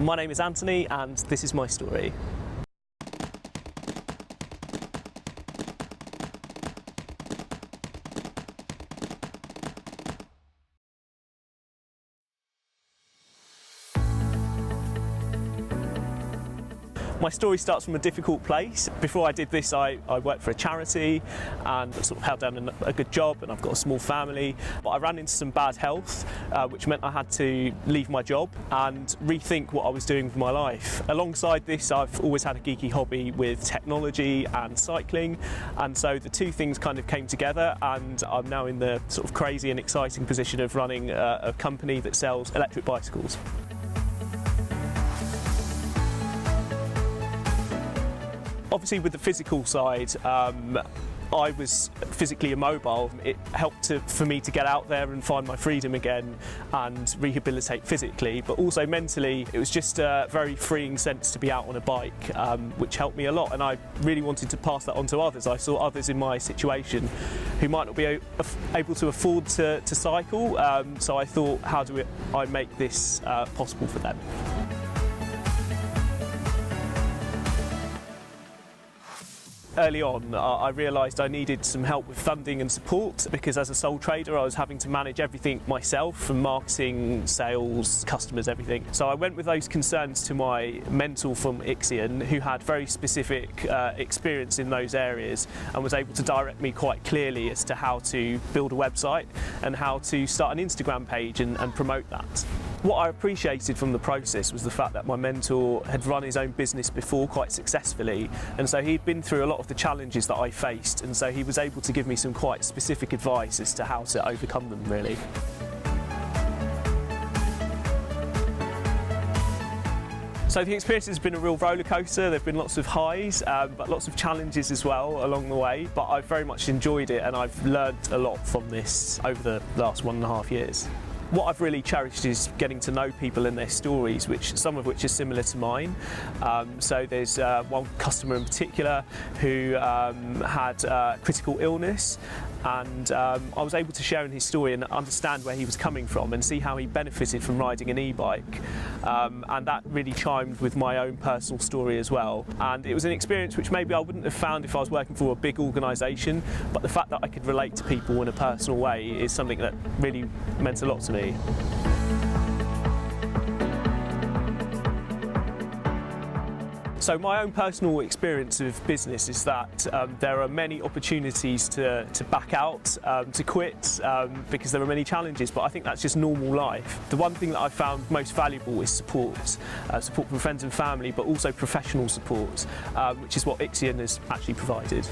My name is Anthony and this is my story. My story starts from a difficult place. Before I did this, I worked for a charity and sort of held down a good job, and I've got a small family. But I ran into some bad health, which meant I had to leave my job and rethink what I was doing with my life. Alongside this, I've always had a geeky hobby with technology and cycling, and so the two things kind of came together, and I'm now in the sort of crazy and exciting position of running a company that sells electric bicycles. Obviously, with the physical side, I was physically immobile. It helped for me to get out there and find my freedom again and rehabilitate physically, but also mentally. It was just a very freeing sense to be out on a bike, which helped me a lot, and I really wanted to pass that on to others. I saw others in my situation who might not be able to afford to cycle, so I thought, how do I make this possible for them? Early on, I realised I needed some help with funding and support, because as a sole trader I was having to manage everything myself, from marketing, sales, customers, everything. So I went with those concerns to my mentor from Ixion, who had very specific experience in those areas and was able to direct me quite clearly as to how to build a website and how to start an Instagram page and promote that. What I appreciated from the process was the fact that my mentor had run his own business before quite successfully, and so he'd been through a lot of the challenges that I faced, and so he was able to give me some quite specific advice as to how to overcome them, really. So the experience has been a real roller coaster. There have been lots of highs, but lots of challenges as well along the way. But I've very much enjoyed it, and I've learned a lot from this over the last 1.5 years. What I've really cherished is getting to know people and their stories, some of which are similar to mine. So there's one customer in particular who had critical illness, and I was able to share in his story and understand where he was coming from and see how he benefited from riding an e-bike. And that really chimed with my own personal story as well. And it was an experience which maybe I wouldn't have found if I was working for a big organisation, but the fact that I could relate to people in a personal way is something that really meant a lot to me. So my own personal experience of business is that there are many opportunities to back out, to quit, because there are many challenges, but I think that's just normal life. The one thing that I've found most valuable is support. Support from friends and family, but also professional support, which is what Ixion has actually provided.